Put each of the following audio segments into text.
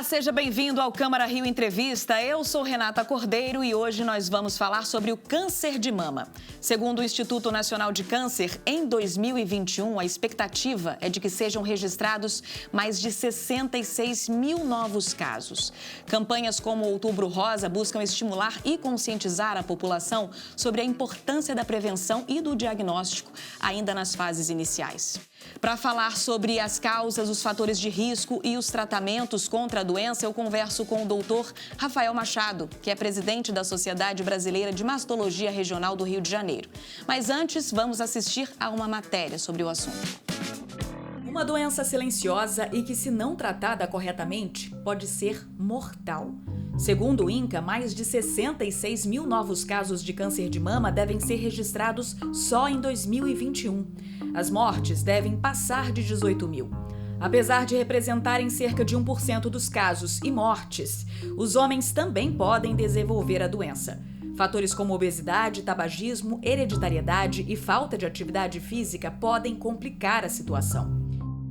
seja bem-vindo ao Câmara Rio Entrevista. Eu sou Renata Cordeiro e hoje nós vamos falar sobre o câncer de mama. Segundo o Instituto Nacional de Câncer, em 2021, a expectativa é de que sejam registrados mais de 66 mil novos casos. Campanhas como Outubro Rosa buscam estimular e conscientizar a população sobre a importância da prevenção e do diagnóstico, ainda nas fases iniciais. Para falar sobre as causas, os fatores de risco e os tratamentos contra a doença, eu converso com o doutor Rafael Machado, que é presidente da Sociedade Brasileira de Mastologia Regional do Rio de Janeiro. Mas antes, vamos assistir a uma matéria sobre o assunto. Uma doença silenciosa e que, se não tratada corretamente, pode ser mortal. Segundo o INCA, mais de 66 mil novos casos de câncer de mama devem ser registrados só em 2021. As mortes devem passar de 18 mil. Apesar de representarem cerca de 1% dos casos e mortes, os homens também podem desenvolver a doença. Fatores como obesidade, tabagismo, hereditariedade e falta de atividade física podem complicar a situação.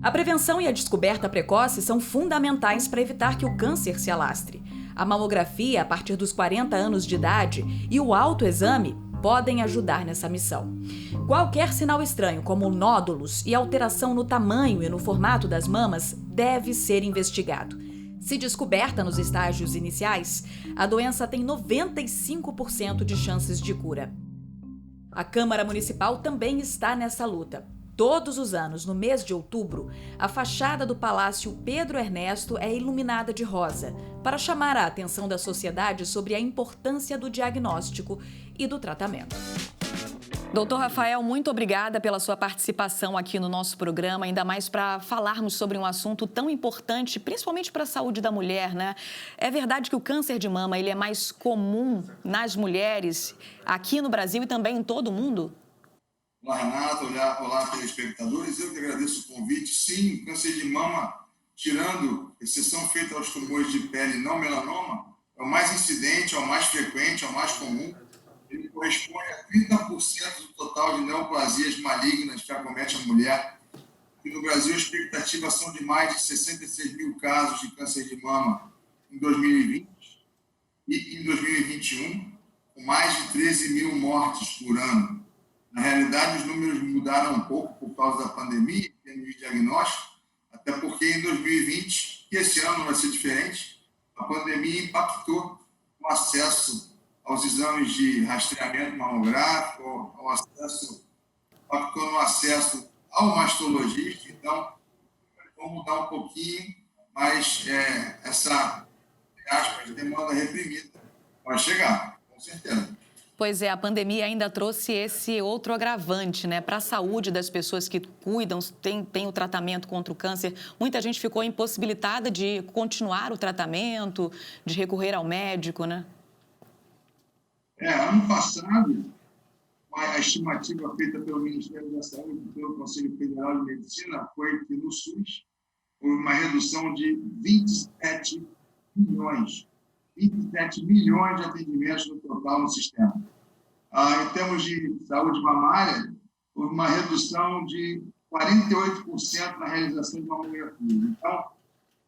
A prevenção e a descoberta precoce são fundamentais para evitar que o câncer se alastre. A mamografia a partir dos 40 anos de idade e o autoexame podem ajudar nessa missão. Qualquer sinal estranho, como nódulos e alteração no tamanho e no formato das mamas, deve ser investigado. Se descoberta nos estágios iniciais, a doença tem 95% de chances de cura. A Câmara Municipal também está nessa luta. Todos os anos, no mês de outubro, a fachada do Palácio Pedro Ernesto é iluminada de rosa, para chamar a atenção da sociedade sobre a importância do diagnóstico e do tratamento. Doutor Rafael, muito obrigada pela sua participação aqui no nosso programa, ainda mais para falarmos sobre um assunto tão importante, principalmente para a saúde da mulher, né? É verdade que o câncer de mama ele é mais comum nas mulheres aqui no Brasil e também em todo o mundo? Olá, Renata. Olá, telespectadores. Eu que agradeço o convite. Sim, o câncer de mama, tirando exceção feita aos tumores de pele não melanoma, é o mais incidente, é o mais frequente, é o mais comum. Ele corresponde a 30% do total de neoplasias malignas que acomete a mulher. E no Brasil, a expectativa são de mais de 66 mil casos de câncer de mama em 2020 e em 2021, com mais de 13 mil mortes por ano. Na realidade, os números mudaram um pouco por causa da pandemia, em termos de diagnóstico, até porque em 2020, e esse ano vai ser diferente, a pandemia impactou o acesso aos exames de rastreamento mamográfico, impactou no acesso ao mastologista. Então, vamos mudar um pouquinho, mas essa, aspas, demanda reprimida vai chegar, com certeza. Pois é, a pandemia ainda trouxe esse outro agravante, né? Para a saúde das pessoas que cuidam, tem o tratamento contra o câncer. Muita gente ficou impossibilitada de continuar o tratamento, de recorrer ao médico, né? Ano passado, a estimativa feita pelo Ministério da Saúde e pelo Conselho Federal de Medicina foi que no SUS houve uma redução de 27 milhões de atendimentos no total no sistema. Em termos de saúde mamária, houve uma redução de 48% na realização de mamografia. Então,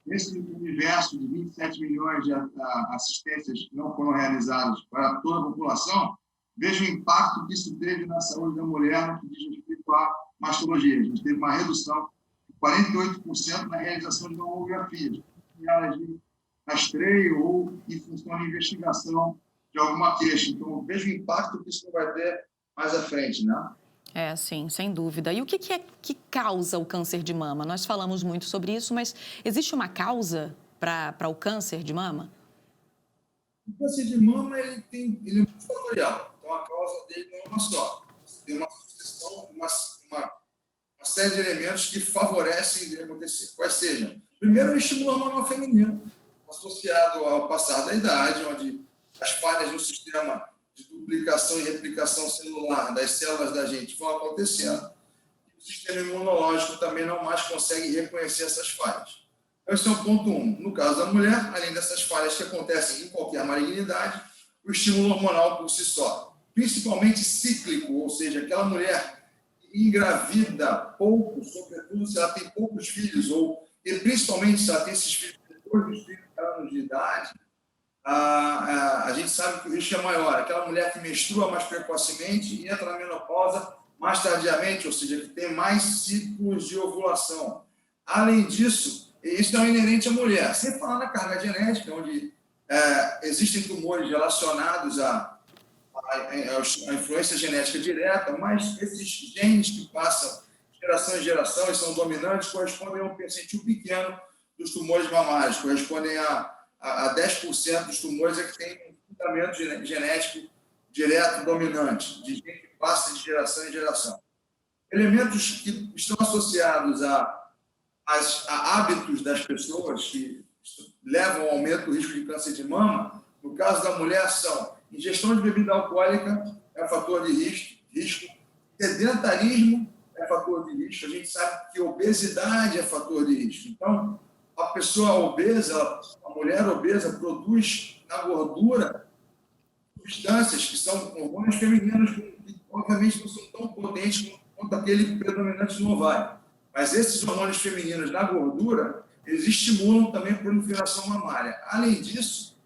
nesse universo de 27 milhões de assistências que não foram realizadas para toda a população, veja o impacto que isso teve na saúde da mulher no que diz respeito à mastologia. A gente teve uma redução de 48% na realização de mamografias, de rastreio ou em função de investigação de alguma queixa. Então, veja o impacto que isso vai ter mais à frente, né? Sim, sem dúvida. E o que é que causa o câncer de mama? Nós falamos muito sobre isso, mas existe uma causa para o câncer de mama? O câncer de mama ele é muito fatorial. Então, a causa dele não é uma só. Tem uma sucessão, uma série de elementos que favorecem de acontecer. Quais sejam? Primeiro, o estímulo hormonal feminino, associado ao passar da idade, onde as falhas no sistema de duplicação e replicação celular das células da gente vão acontecendo, e o sistema imunológico também não mais consegue reconhecer essas falhas. Então, esse é o ponto 1. No caso da mulher, além dessas falhas que acontecem em qualquer malignidade, o estímulo hormonal por si só, principalmente cíclico, ou seja, aquela mulher que engravida pouco, sobretudo se ela tem poucos filhos, e principalmente se ela tem esses filhos depois dos filhos anos de idade, a gente sabe que o risco é maior. Aquela mulher que menstrua mais precocemente e entra na menopausa mais tardiamente, ou seja, que tem mais ciclos de ovulação. Além disso, isso é inerente à mulher. Sem falar na carga genética, onde existem tumores relacionados à influência genética direta, mas esses genes que passam de geração em geração e são dominantes correspondem a um percentil pequeno dos tumores mamários, correspondem a 10% dos tumores que tem um fundamento genético direto dominante, de gente que passa de geração em geração. Elementos que estão associados a hábitos das pessoas que levam ao aumento do risco de câncer de mama, no caso da mulher, são ingestão de bebida alcoólica é fator de risco, sedentarismo é fator de risco, a gente sabe que obesidade é fator de risco. Então, a pessoa obesa, a mulher obesa, produz na gordura substâncias que são hormônios femininos que, obviamente, não são tão potentes quanto aquele predominante no ovário. Mas esses hormônios femininos na gordura, eles estimulam também a proliferação mamária. Além disso,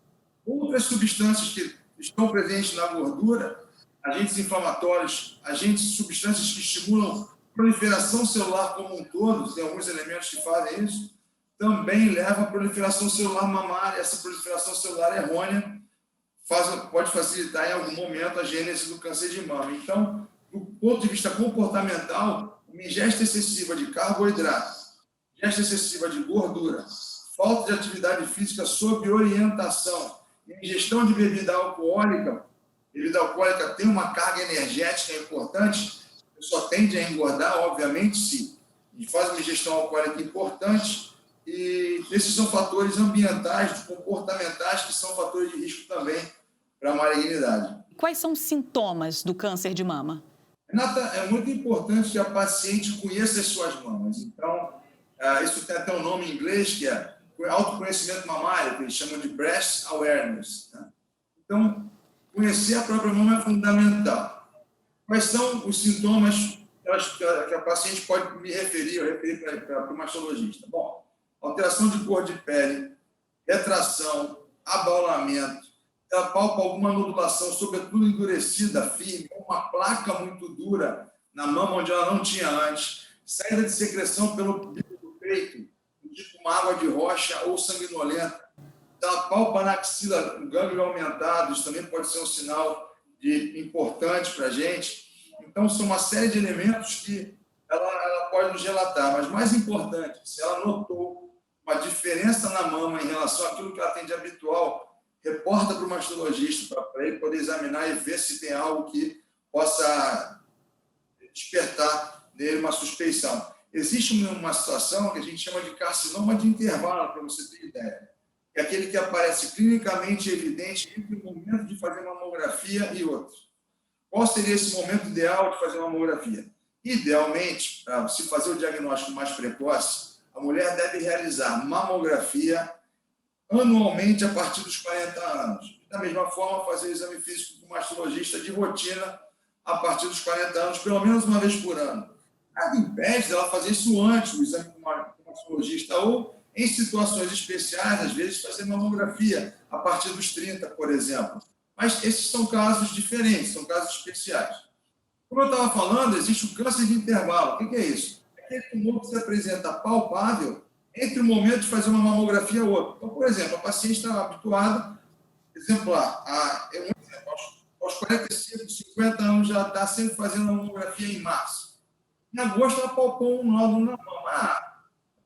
outras substâncias que estão presentes na gordura, agentes inflamatórios, substâncias que estimulam a proliferação celular como um todo, tem alguns elementos que fazem isso, também leva à proliferação celular mamária. Essa proliferação celular errônea pode facilitar em algum momento a gênese do câncer de mama. Então, do ponto de vista comportamental, uma ingesta excessiva de carboidrato, ingesta excessiva de gordura, falta de atividade física sob orientação, ingestão de bebida alcoólica tem uma carga energética importante, a pessoa tende a engordar, obviamente, se faz uma ingestão alcoólica importante, e esses são fatores ambientais, comportamentais, que são fatores de risco também para a malignidade. Quais são os sintomas do câncer de mama? Renata, é muito importante que a paciente conheça as suas mamas. Então, isso tem até um nome em inglês, que é autoconhecimento mamário, que eles chamam de breast awareness. Né? Então, conhecer a própria mama é fundamental. Quais são os sintomas que a paciente pode me referir, ou referir para o mastologista? Bom, alteração de cor de pele, retração, abaulamento, ela palpa alguma nodulação, sobretudo endurecida, firme, uma placa muito dura na mama onde ela não tinha antes, saída de secreção pelo bico do peito, tipo uma água de rocha ou sanguinolenta. Ela palpa na axila, um gânglio aumentado, isso também pode ser um sinal importante para a gente. Então, são uma série de elementos que ela pode nos relatar, mas mais importante, se ela notou uma diferença na mama em relação àquilo que ela tem de habitual, reporta para o mastologista, para ele poder examinar e ver se tem algo que possa despertar nele uma suspeição. Existe uma situação que a gente chama de carcinoma de intervalo, para você ter ideia. É aquele que aparece clinicamente evidente entre o momento de fazer uma mamografia e outro. Qual seria esse momento ideal de fazer uma mamografia? Idealmente, para se fazer o diagnóstico mais precoce, a mulher deve realizar mamografia anualmente a partir dos 40 anos. Da mesma forma, fazer o exame físico com o mastologista de rotina a partir dos 40 anos, pelo menos uma vez por ano. Nada impede dela fazer isso antes, o exame com o mastologista, ou em situações especiais, às vezes, fazer mamografia a partir dos 30, por exemplo. Mas esses são casos diferentes, são casos especiais. Como eu estava falando, existe o câncer de intervalo. O que é isso? É aquele tumor que se apresenta palpável entre o momento de fazer uma mamografia e outro. Então, por exemplo, a paciente está habituada, exemplar, aos 45, 50 anos já está sempre fazendo a mamografia em março. Em agosto, ela palpou um nódulo na mama.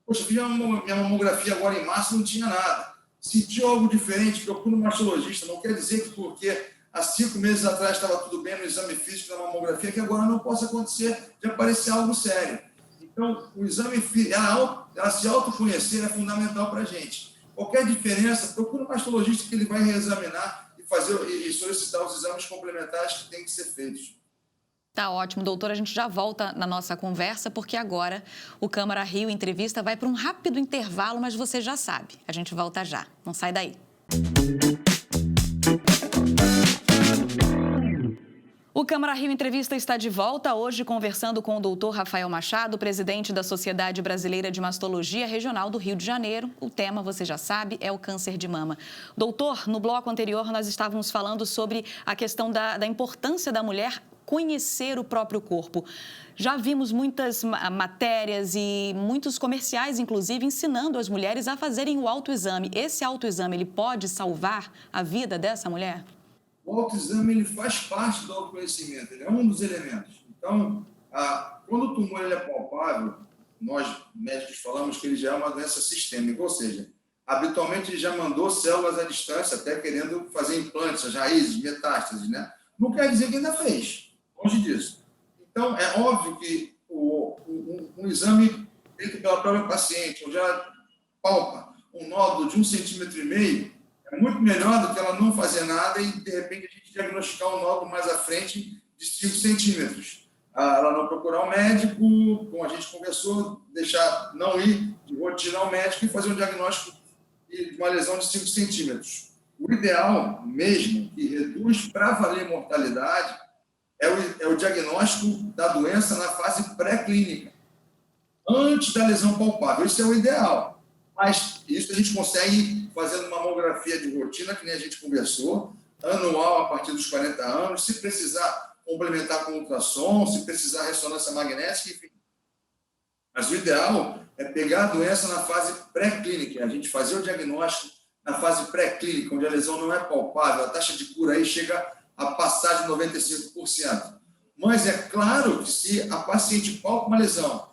Poxa, fiz minha mamografia agora em março, não tinha nada. Sentiu algo diferente, procura um mastologista. Não quer dizer que porque há 5 meses atrás estava tudo bem no exame físico da mamografia, que agora não possa acontecer de aparecer algo sério. Então, o exame físico, ela se autoconhecer é fundamental para a gente. Qualquer diferença, procura um mastologista que ele vai reexaminar e solicitar os exames complementares que têm que ser feitos. Tá ótimo, doutor. A gente já volta na nossa conversa, porque agora o Câmara Rio Entrevista vai para um rápido intervalo, mas você já sabe. A gente volta já. Não sai daí. O Câmara Rio Entrevista está de volta hoje conversando com o doutor Rafael Machado, presidente da Sociedade Brasileira de Mastologia Regional do Rio de Janeiro. O tema, você já sabe, é o câncer de mama. Doutor, no bloco anterior nós estávamos falando sobre a questão da importância da mulher conhecer o próprio corpo. Já vimos muitas matérias e muitos comerciais, inclusive, ensinando as mulheres a fazerem o autoexame. Esse autoexame, ele pode salvar a vida dessa mulher? O autoexame ele faz parte do autoconhecimento, ele é um dos elementos. Então, quando o tumor ele é palpável, nós médicos falamos que ele já é uma doença sistêmica, ou seja, habitualmente ele já mandou células à distância, até querendo fazer implantes, as raízes, metástases, né? Não quer dizer que ainda fez, longe disso. Então, é óbvio que um exame feito pela própria paciente, ou já palpa um nódulo de 1,5 cm, é muito melhor do que ela não fazer nada e, de repente, a gente diagnosticar um nódulo mais à frente de 5 centímetros. Ela não procurar o médico, como a gente conversou, deixar não ir de rotina ao médico e fazer um diagnóstico de uma lesão de 5 centímetros. O ideal mesmo, que reduz para valer mortalidade, é o diagnóstico da doença na fase pré-clínica, antes da lesão palpável. Isso é o ideal. Mas isso a gente consegue fazendo uma mamografia de rotina, que nem a gente conversou, anual a partir dos 40 anos, se precisar complementar com ultrassom, se precisar ressonância magnética, enfim. Mas o ideal é pegar a doença na fase pré-clínica, a gente fazer o diagnóstico na fase pré-clínica, onde a lesão não é palpável, a taxa de cura aí chega a passar de 95%. Mas é claro que se a paciente palpa uma lesão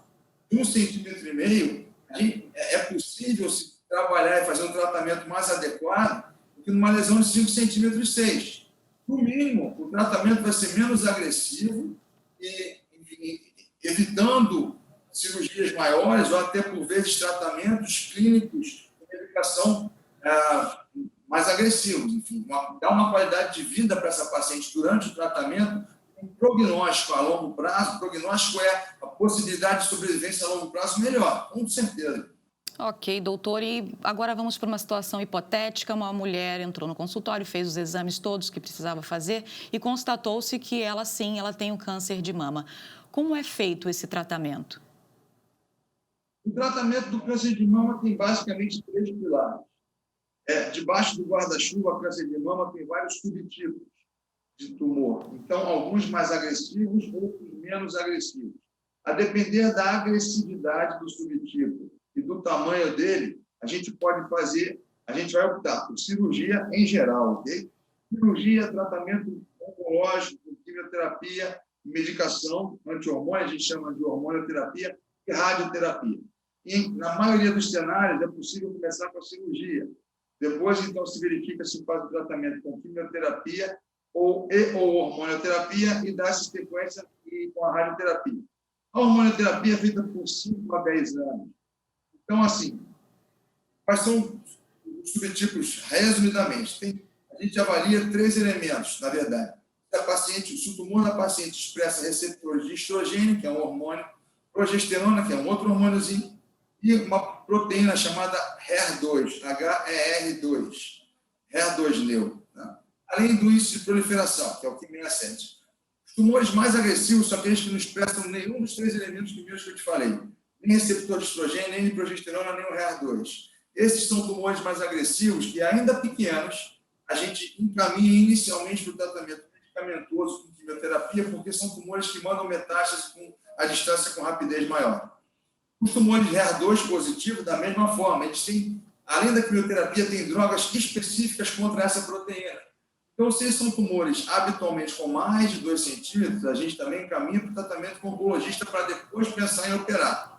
de 1,5 cm, é possível se trabalhar e fazer um tratamento mais adequado do que numa lesão de 5,6 cm. No mínimo, o tratamento vai ser menos agressivo e evitando cirurgias maiores ou até, por vezes, tratamentos clínicos com medicação mais agressivos. Enfim, dar uma qualidade de vida para essa paciente durante o tratamento, um prognóstico a longo prazo. O prognóstico é a possibilidade de sobrevivência a longo prazo melhor, com certeza. Ok, doutor, e agora vamos para uma situação hipotética. Uma mulher entrou no consultório, fez os exames todos que precisava fazer e constatou-se que ela tem o câncer de mama. Como é feito esse tratamento? O tratamento do câncer de mama tem basicamente 3 pilares. Debaixo do guarda-chuva, câncer de mama tem vários subtipos de tumor. Então, alguns mais agressivos, outros menos agressivos. A depender da agressividade do subtipo e do tamanho dele, a gente vai optar por cirurgia em geral, ok? Cirurgia, tratamento oncológico, quimioterapia, medicação, anti-hormônio, a gente chama de hormonioterapia e radioterapia. E, na maioria dos cenários, é possível começar com a cirurgia. Depois, então, se verifica se faz o tratamento com quimioterapia ou hormonioterapia e dá-se sequência com a radioterapia. A hormonioterapia é feita por 5 a 10 anos. Então, assim, quais são os subtipos? Resumidamente, a gente avalia 3 elementos, na verdade. Se o tumor da paciente expressa receptores de estrogênio, que é um hormônio, progesterona, que é um outro hormôniozinho, e uma proteína chamada HER2, HER2, HER2-neu, né? Além do índice de proliferação, que é o Ki67. Os tumores mais agressivos são aqueles que não expressam nenhum dos 3 elementos primeiros que eu te falei, nem receptor de estrogênio, nem de progesterona, nem o HER2. Esses são tumores mais agressivos que, ainda pequenos, a gente encaminha inicialmente para o tratamento medicamentoso com quimioterapia, porque são tumores que mandam metástase à distância com rapidez maior. Os tumores HER2 positivos, da mesma forma, eles têm, além da quimioterapia, tem drogas específicas contra essa proteína. Então, se são tumores habitualmente com mais de 2 centímetros, a gente também encaminha para o tratamento com o oncologista para depois pensar em operar.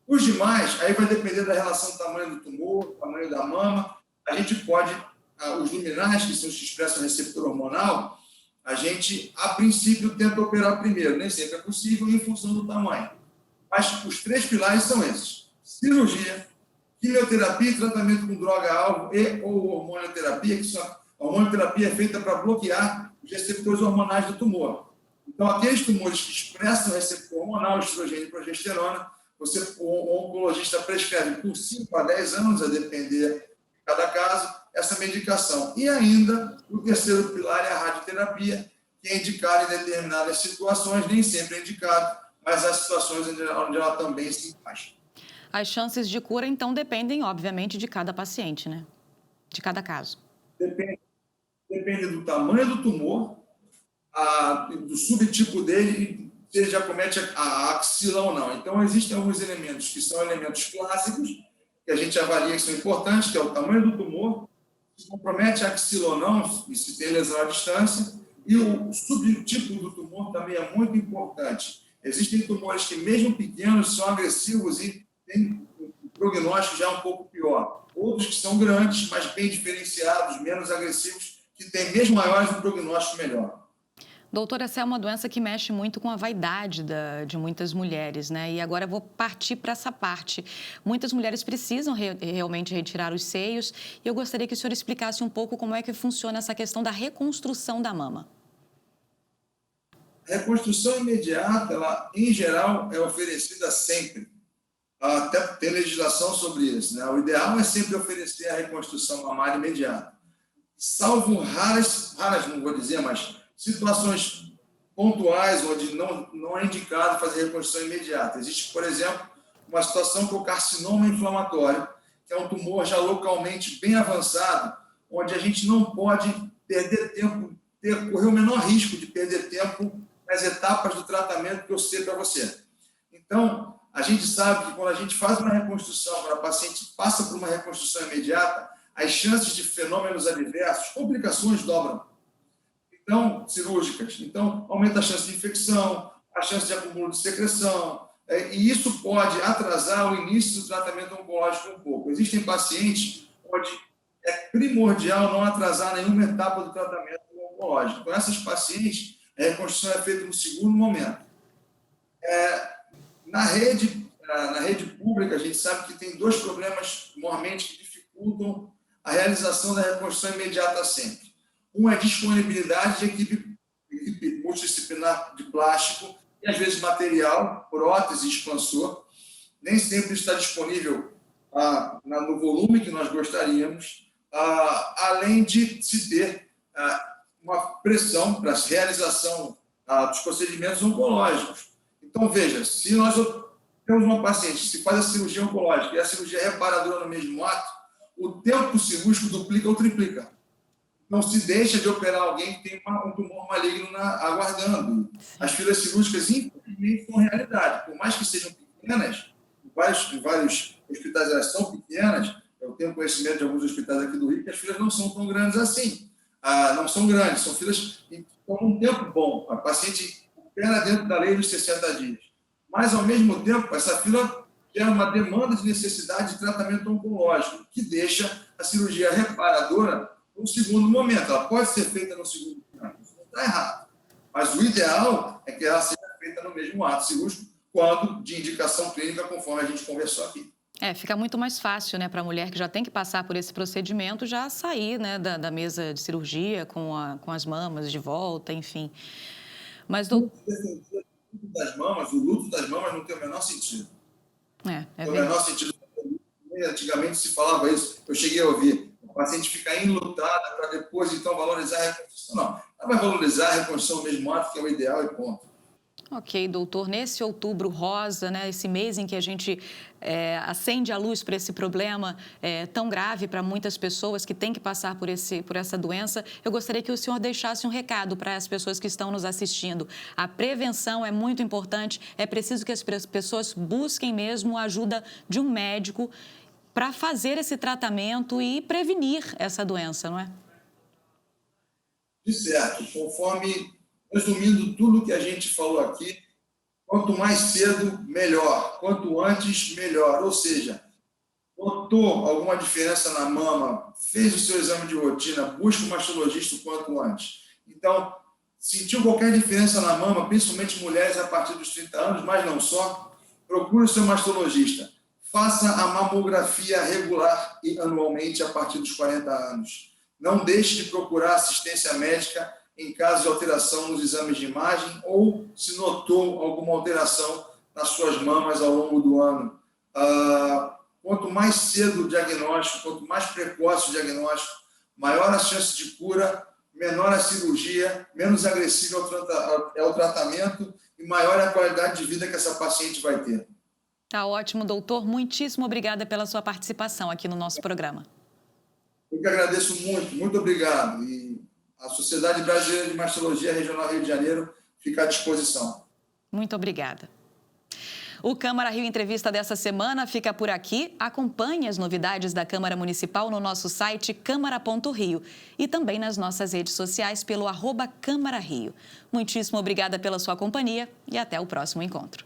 Os demais, aí vai depender da relação do tamanho do tumor, tamanho da mama. A gente pode, os luminais, que são os que expressam receptor hormonal, a gente, a princípio, tenta operar primeiro. Nem sempre é possível em função do tamanho. Mas os 3 pilares são esses: cirurgia, quimioterapia e tratamento com droga-alvo ou hormonioterapia, que são, a hormonioterapia é feita para bloquear os receptores hormonais do tumor. Então, aqueles tumores que expressam receptor hormonal, estrogênio e progesterona, o oncologista prescreve por 5 a 10 anos, a depender de cada caso, essa medicação. E ainda, o terceiro pilar é a radioterapia, que é indicado em determinadas situações, nem sempre é indicado, mas há situações onde ela também se encaixa. As chances de cura, então, dependem, obviamente, de cada paciente, né? De cada caso. Depende do tamanho do tumor, do subtipo dele, se ele já comete a axila ou não. Então, existem alguns elementos que são elementos clássicos, que a gente avalia que são importantes, que é o tamanho do tumor, se compromete a axila ou não, e se tem lesão à distância, e o subtipo do tumor também é muito importante. Existem tumores que, mesmo pequenos, são agressivos e têm um prognóstico já um pouco pior. Outros que são grandes, mas bem diferenciados, menos agressivos, que têm mesmo maiores um prognóstico melhor. Doutora, essa é uma doença que mexe muito com a vaidade de muitas mulheres, né? E agora eu vou partir para essa parte. Muitas mulheres precisam realmente retirar os seios e eu gostaria que o senhor explicasse um pouco como é que funciona essa questão da reconstrução da mama. A reconstrução imediata, ela, em geral, é oferecida sempre. Até tem legislação sobre isso, né? O ideal é sempre oferecer a reconstrução mamária imediata. Salvo raras, não vou dizer, mas situações pontuais onde não é indicado fazer reconstrução imediata. Existe, por exemplo, uma situação que é o carcinoma inflamatório, que é um tumor já localmente bem avançado, onde a gente não pode perder tempo, correr o menor risco de perder tempo nas etapas do tratamento que eu sei para você. Então, a gente sabe que quando a gente faz uma reconstrução, quando a paciente passa por uma reconstrução imediata, as chances de fenômenos adversos, complicações dobram. Então, cirúrgicas. Então, aumenta a chance de infecção, a chance de acúmulo de secreção, e isso pode atrasar o início do tratamento oncológico um pouco. Existem pacientes onde é primordial não atrasar nenhuma etapa do tratamento oncológico. Com essas pacientes, a reconstrução é feita no segundo momento. Na rede pública, a gente sabe que tem dois problemas, normalmente, que dificultam a realização da reconstrução imediata sempre. Um é a disponibilidade de equipe multidisciplinar de plástico e, às vezes, material, prótese, expansor. Nem sempre está disponível no volume que nós gostaríamos, além de se ter uma pressão para a realização dos procedimentos oncológicos. Então, veja, se nós temos uma paciente que se faz a cirurgia oncológica e a cirurgia reparadora no mesmo ato, o tempo cirúrgico duplica ou triplica. Não se deixa de operar alguém que tem um tumor maligno aguardando. As filas cirúrgicas, infelizmente, são realidade. Por mais que sejam pequenas, em vários hospitais elas são pequenas, eu tenho conhecimento de alguns hospitais aqui do Rio que as filas não são tão grandes assim. Não são grandes, são filas que estão num tempo bom. A paciente opera dentro da lei dos 60 dias. Mas, ao mesmo tempo, essa fila gera uma demanda de necessidade de tratamento oncológico, que deixa a cirurgia reparadora no segundo momento. Ela pode ser feita no segundo momento, isso não está errado. Mas o ideal é que ela seja feita no mesmo ato cirúrgico, quando de indicação clínica, conforme a gente conversou aqui. Fica muito mais fácil, né, para a mulher que já tem que passar por esse procedimento, já sair, né, da mesa de cirurgia com as mamas de volta, enfim. Mas, o luto das mamas não tem o menor sentido. Tem o menor sentido. Antigamente se falava isso, eu cheguei a ouvir. O paciente ficar enlutada para depois, então, valorizar a reconstrução. Não, ela vai valorizar a reconstrução no mesmo ato, que é o ideal e ponto. Ok, doutor. Nesse outubro rosa, né, esse mês em que a gente acende a luz para esse problema tão grave para muitas pessoas que têm que passar por essa doença, eu gostaria que o senhor deixasse um recado para as pessoas que estão nos assistindo. A prevenção é muito importante, é preciso que as pessoas busquem mesmo a ajuda de um médico para fazer esse tratamento e prevenir essa doença, não é? De certo, conforme... Resumindo tudo que a gente falou aqui, quanto mais cedo, melhor. Quanto antes, melhor. Ou seja, notou alguma diferença na mama, fez o seu exame de rotina, busca um mastologista o quanto antes. Então, sentiu qualquer diferença na mama, principalmente mulheres a partir dos 30 anos, mas não só, procure o seu mastologista. Faça a mamografia regular e anualmente a partir dos 40 anos. Não deixe de procurar assistência médica em caso de alteração nos exames de imagem ou se notou alguma alteração nas suas mamas ao longo do ano. Quanto mais cedo o diagnóstico, quanto mais precoce o diagnóstico, maior a chance de cura, menor a cirurgia, menos agressivo é o tratamento e maior é a qualidade de vida que essa paciente vai ter. Tá ótimo, doutor. Muitíssimo obrigada pela sua participação aqui no nosso programa. Eu que agradeço muito obrigado. E a Sociedade Brasileira de Mastologia Regional Rio de Janeiro fica à disposição. Muito obrigada. O Câmara Rio Entrevista dessa semana fica por aqui. Acompanhe as novidades da Câmara Municipal no nosso site câmara.rio e também nas nossas redes sociais pelo @Câmara Rio. Muitíssimo obrigada pela sua companhia e até o próximo encontro.